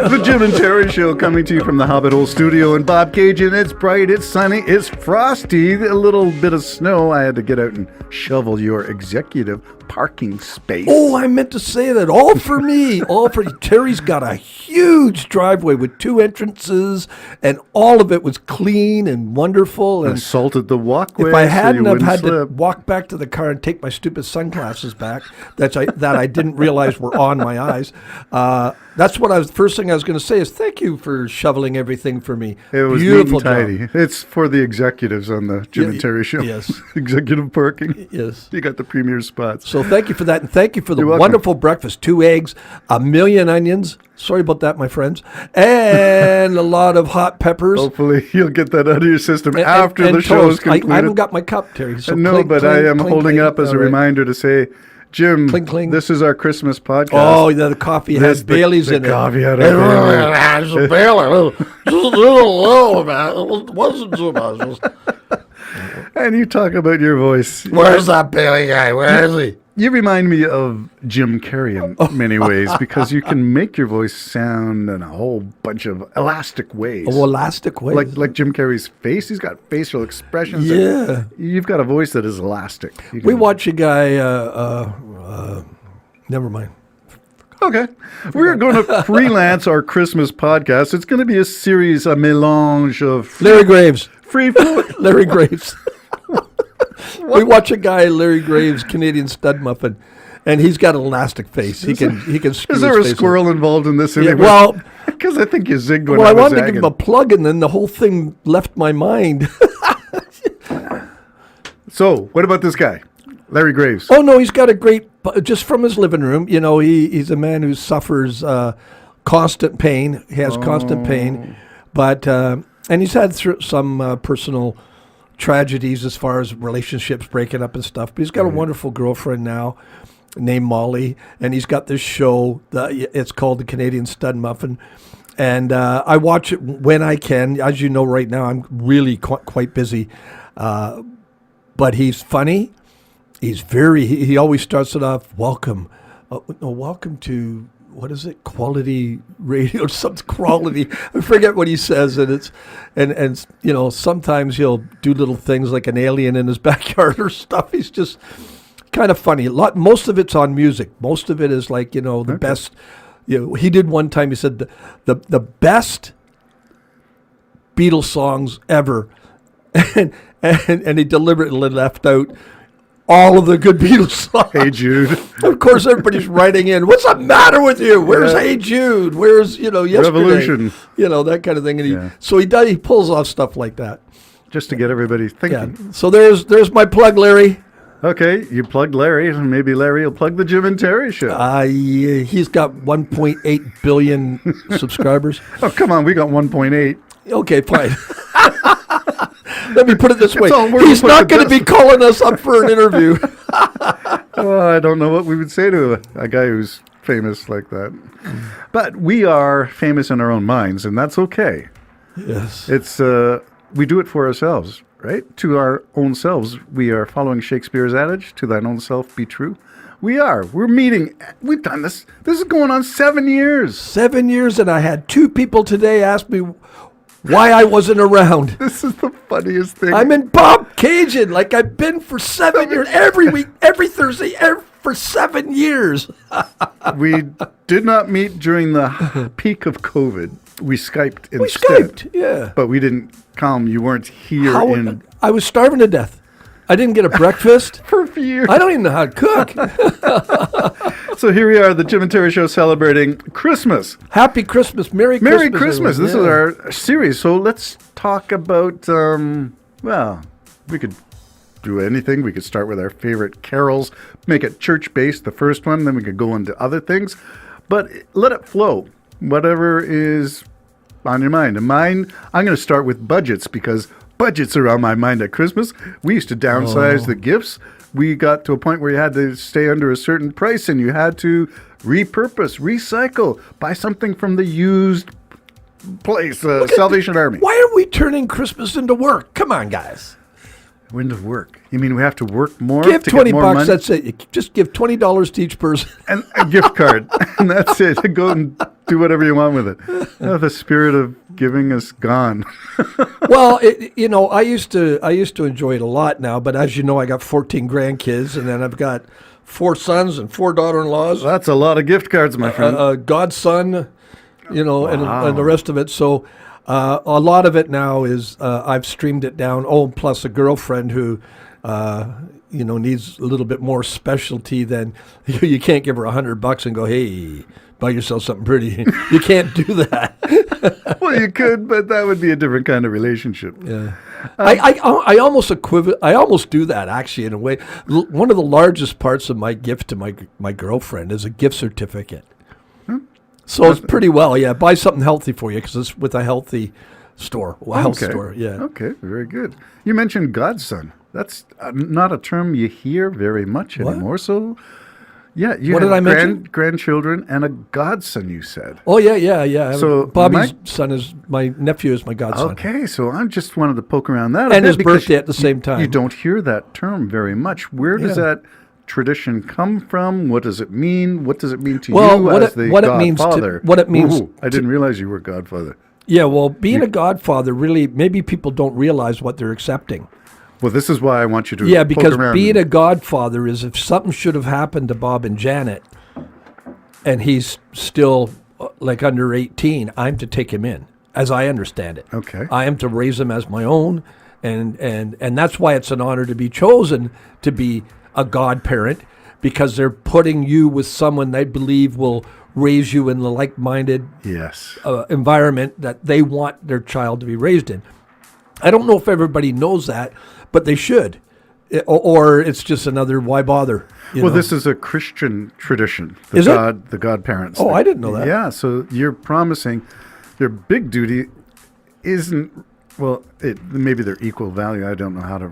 The Jim and Terry Show coming to you from the Hobbit Hole Studio in Bob Cajun. It's bright, it's sunny, it's frosty, a little bit of snow. I had to get out and shovel your executive parking space. Oh, I meant to say that. All for me. All for Terry's got a huge driveway with 2 entrances, and all of it was clean and wonderful. And salted the walkway. If I hadn't have had to walk back to the car and take my stupid sunglasses back, that I didn't realize were on my eyes. That's what first thing I was going to say is thank you for shoveling everything for me. It was beautiful neat and tidy. job. It's for the executives on the Jim and Terry Show. Yes. Executive parking. Yes. You got the premier spots. So thank you for that, and thank you for the You're welcome. wonderful breakfast. 2 eggs, 1,000,000 onions. Sorry about that, my friends. And a lot of hot peppers. Hopefully you'll get that out of your system after the toast. show is completed. I haven't got my cup, Terry. So No, clink, but clink, I am clink, holding clink. up as All a right. reminder to say, Jim, Clink, clink. this is our Christmas podcast. Oh, yeah, the coffee has Bailey's in it. Coffee had It really has a Bailey. Just a little bit. It wasn't too much. And you talk about your voice. Where's that Bailey guy? Where is he? You remind me of Jim Carrey in many ways because you can make your voice sound in a whole bunch of elastic ways. Oh, elastic ways. Like Jim Carrey's face. He's got facial expressions. Yeah. You've got a voice that is elastic. You We can- watch a guy, never mind. Okay. We're going to freelance our Christmas podcast. It's going to be a series, a melange of Larry Graves. free flow. Larry Graves. We watch a guy, Larry Graves, Canadian stud muffin, and he's got an elastic face. He can screw Is there his a face squirrel involved in this? up. Yeah, Anyway? well, Because I think you zigged when I I was wanted to give zagging. him a plug, and then the whole thing left my mind. So, what about this guy? Larry Graves. Oh no, he's got a great. Just from his living room, you know, he's a man who suffers constant pain. He has constant pain, but and he's had some personal tragedies as far as relationships breaking up and stuff. But he's got a wonderful girlfriend now, named Molly, and he's got this show. It's called The Canadian Stud Muffin. And I watch it when I can. As you know, right now I'm really quite busy. But he's funny. He's he always starts it off, welcome to, what is it, quality radio, something quality. I forget what he says, and and you know, sometimes he'll do little things like an alien in his backyard or stuff. He's just kind of funny. Most of it's on music. Most of it is like, you know, the best. You know, he did one time. He said the best Beatles songs ever, and he deliberately left out all of the good Beatles songs. Hey Jude. Of course, everybody's writing in, what's the matter with you? Where's Hey Jude? Where's, you know, Yesterday? Revolution. You know, that kind of thing. And he pulls off stuff like that. Just to get everybody thinking. Yeah. So there's my plug, Larry. Okay, you plugged Larry, and maybe Larry will plug the Jim and Terry Show. Yeah, he's got 1.8 billion subscribers. Oh, come on, we got 1.8. Okay, fine. Let me put it this way. all we're He's gonna not put going to this. be calling us up for an interview. Well, I don't know what we would say to a guy who's famous like that. But we are famous in our own minds, and that's okay. Yes. It's we do it for ourselves, right? To our own selves. We are following Shakespeare's adage, to thine own self be true. We are. We're meeting. We've done this. This is going on 7 years. 7 years, and I had 2 people today ask me why I wasn't around. This is the funniest thing. I'm in Bob Cajun, like I've been for 7 years, every week, every Thursday, for 7 years. We did not meet during the peak of COVID. We Skyped instead. We Skyped, yeah. But we didn't come. You weren't here I was starving to death. I didn't get a breakfast. for a few years. I don't even know how to cook. So here we are, the Jim and Terry Show celebrating Christmas. Happy Christmas. Merry Christmas. This is everyone. our series. So let's talk about, well, we could do anything. We could start with our favorite carols, make it church-based, the first one, then we could go into other things. But let it flow. Whatever is on your mind. And mine, I'm going to start with budgets because budgets are on my mind at Christmas. We used to downsize the gifts. We got to a point where you had to stay under a certain price and you had to repurpose, recycle, buy something from the used place, Salvation Army. Why are we turning Christmas into work? Come on, guys. When to work? You mean we have to work more Give to 20 get more bucks. money? That's it. You just give $20 to each person. And a gift card. And that's it. Go and do whatever you want with it. Oh, the spirit of giving is gone. Well, I used to enjoy it a lot now, but as you know, I got 14 grandkids, and then I've got 4 sons and 4 daughter-in-laws, That's a lot of gift cards, my friend. a godson, Wow. and the rest of it. So a lot of it now is I've streamed it down. Oh, plus a girlfriend who, needs a little bit more specialty than you can't give her $100 and go, hey, buy yourself something pretty. You can't do that. Well, you could, but that would be a different kind of relationship. Yeah. I almost do that actually in a way. One of the largest parts of my gift to my girlfriend is a gift certificate. So it's pretty well, yeah. Buy something healthy for you because it's with a healthy store, health store. Yeah. Okay, very good. You mentioned godson. That's not a term you hear very much What? anymore. So, yeah, you What have did I mention? grandchildren and a godson, you said. Oh yeah. So Bobby's my nephew is my godson. Okay, so I just wanted to poke around that a And bit his because birthday at the same time. You don't hear that term very much. Where does Yeah. that tradition come from? What does it mean? What does it mean to Well, you what as it- the what it means to- godfather? what it means Ooh, I didn't realize you were godfather. Yeah, well, being a godfather really maybe people don't realize what they're accepting. Well, this is why I want you to Yeah, poke because around. being a godfather is if something should have happened to Bob and Janet, and he's still like under 18, I'm to take him in, as I understand it. Okay. I am to raise him as my own, and that's why it's an honor to be chosen to be a godparent, because they're putting you with someone they believe will raise you in the like-minded Yes. environment that they want their child to be raised in. I don't know if everybody knows that, but they should. Or it's just another why bother. you Well, know? this is a Christian tradition. Is it? The godparents. Oh, I didn't know that. Yeah, so you're promising their big duty isn't, well, maybe they're equal value. I don't know how to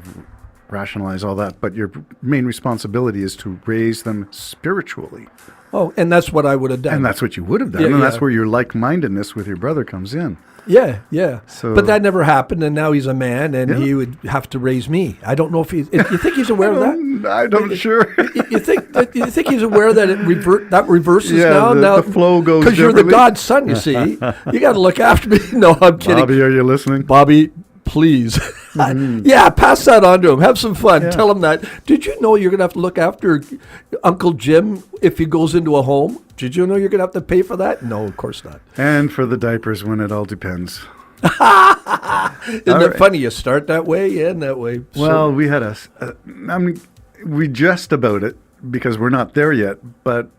rationalize all that, but your main responsibility is to raise them spiritually. Oh, and that's what I would have done. And that's what you would have done. Yeah, and that's yeah. where your like-mindedness with your brother comes in. Yeah. So- But that never happened, and now he's a man, and Yeah. he would have to raise me. I don't know if he's. You think he's aware of that? I'm sure. You think he's aware that that reverses Yeah, now? the flow goes because you're the differently. god's son. You see, you got to look after me. No, I'm kidding. Bobby, are you listening? Bobby, please. Yeah, pass that on to him. Have some fun. Yeah. Tell him that. Did you know you're going to have to look after Uncle Jim if he goes into a home? Did you know you're going to have to pay for that? No, of course not. And for the diapers when it all depends. Isn't All it right. funny? You start that way, end that way. Well, we had we just about it because we're not there yet, but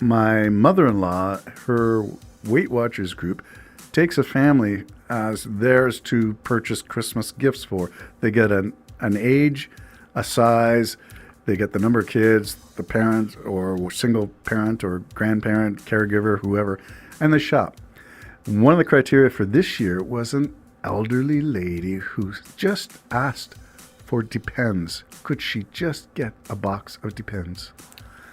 my mother-in-law, her Weight Watchers group, takes a family as theirs to purchase Christmas gifts for. They get an age, a size, they get the number of kids, the parent or single parent or grandparent, caregiver, whoever, and they shop. One of the criteria for this year was an elderly lady who just asked for Depends. Could she just get a box of Depends?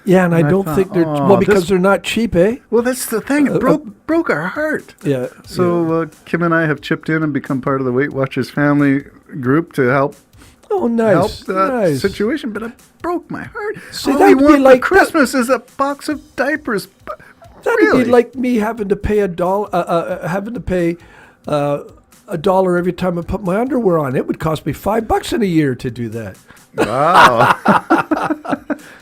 yeah, and I and I don't thought, think they're oh, well because this- they're not cheap, eh? Well, that's the thing. It broke our heart. Yeah. So Kim and I have chipped in and become part of the Weight Watchers family group to help oh, nice, that nice. situation. But it broke my heart. See, All that we would be want for like- Christmas is a box of diapers. But That'd really? be like me having to pay $1 every time I put my underwear on. It would cost me $5 in a year to do that. Wow.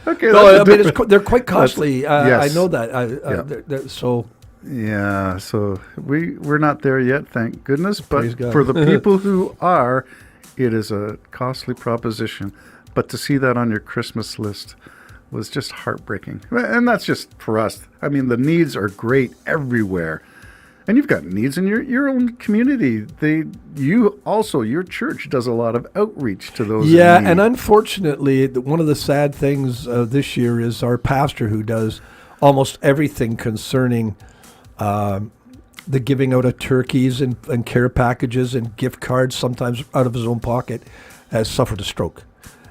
Okay. No, that's a I mean different- they're quite costly. yes. I know that. Yeah. So Yeah, so we're not there yet, thank goodness. Praise But God. for the people who are, it is a costly proposition. But to see that on your Christmas list was just heartbreaking. And that's just for us. I mean, the needs are great everywhere. And you've got needs in your own community. Your church does a lot of outreach to those yeah, in need. and unfortunately, one of the sad things this year is our pastor who does almost everything concerning the giving out of turkeys and care packages and gift cards, sometimes out of his own pocket, has suffered a stroke,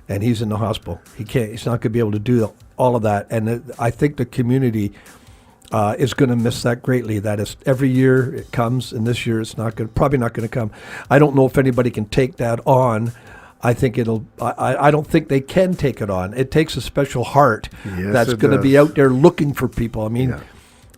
and he's in the hospital. He's not going to be able to do all of that, and I think the community is going to miss that greatly. That is, every year it comes, and this year it's probably not going to come. I don't know if anybody can take that on. I think I don't think they can take it on. It takes a special heart Yes, that's it going to be does. out there looking for people. I mean, Yeah.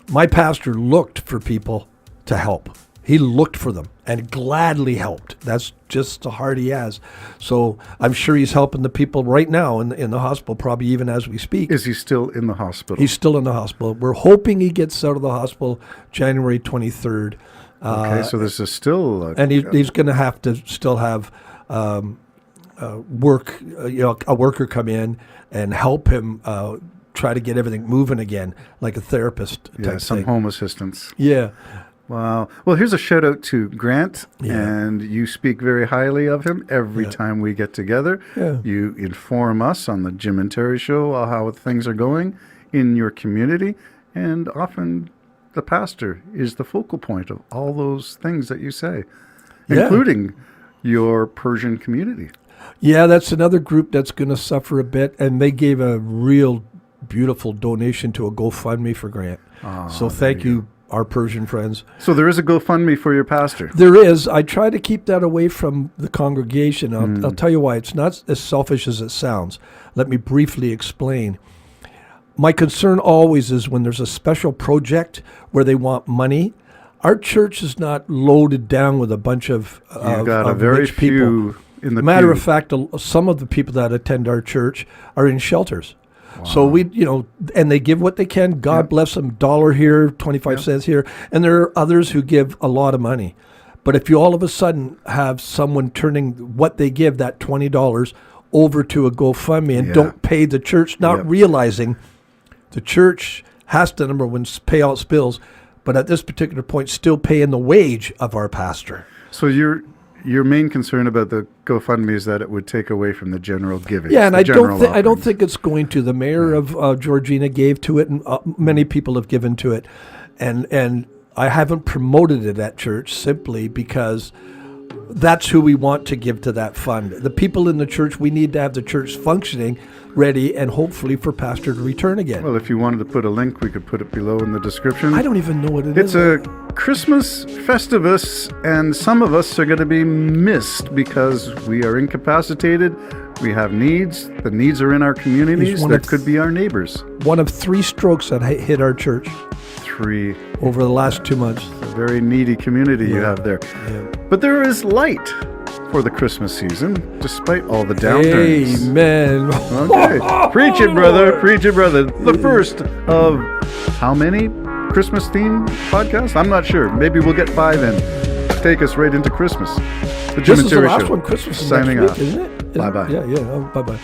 My pastor looked for people to help. He looked for them and gladly helped. That's just the heart he has. So I'm sure he's helping the people right now in the hospital, probably even as we speak. Is he still in the hospital? He's still in the hospital. We're hoping he gets out of the hospital January 23rd. Okay, so this is still... And he's going to have to still have work, a worker come in and help him try to get everything moving again, like a therapist type some thing. home assistance. Yeah. Wow. Well, here's a shout out to Grant, Yeah. and you speak very highly of him every time we get together. Yeah. You inform us on the Jim and Terry show how things are going in your community, and often the pastor is the focal point of all those things that you say, Yeah. including your Persian community. Yeah, that's another group that's going to suffer a bit, and they gave a real beautiful donation to a GoFundMe for Grant. So thank you, our Persian friends. So there is a GoFundMe for your pastor. There is. I try to keep that away from the congregation. I'll tell you why. It's not as selfish as it sounds. Let me briefly explain. My concern always is when there's a special project where they want money. Our church is not loaded down with a bunch of You've got a of very rich people. few in the Matter pew. of fact, some of the people that attend our church are in shelters. So we, and they give what they can. God bless them. $1 here, 25 cents here. And there are others who give a lot of money. But if you all of a sudden have someone turning what they give, that $20, over to a GoFundMe and don't pay the church, not realizing the church has to, number one, pay all its bills, but at this particular point, still paying the wage of our pastor. So your main concern about the GoFundMe is that it would take away from the general giving. Yeah, and the I general don't offerings. think it's going to. The mayor of Georgina gave to it, and many people have given to it, and I haven't promoted it at church simply because that's who we want to give to that fund. The people in the church, we need to have the church functioning, ready, and hopefully for pastor to return again. Well, if you wanted to put a link, we could put it below in the description. I don't even know what it It's is. a Christmas Festivus, and some of us are going to be missed because we are incapacitated. We have needs. The needs are in our communities. one That of- could be our neighbors. One of 3 strokes that hit our church 3. over the last 2 months. A very needy community you have there. Yeah. But there is light for the Christmas season, despite all the downturns. Amen. Okay. Preach it, brother. Preach it, brother. The first of how many Christmas-themed podcasts? I'm not sure. Maybe we'll get 5 in. Take us right into Christmas. The Jim This and is the Terry last Show. one. Christmas is Signing next off. week, isn't it? Bye-bye. Yeah. Bye-bye.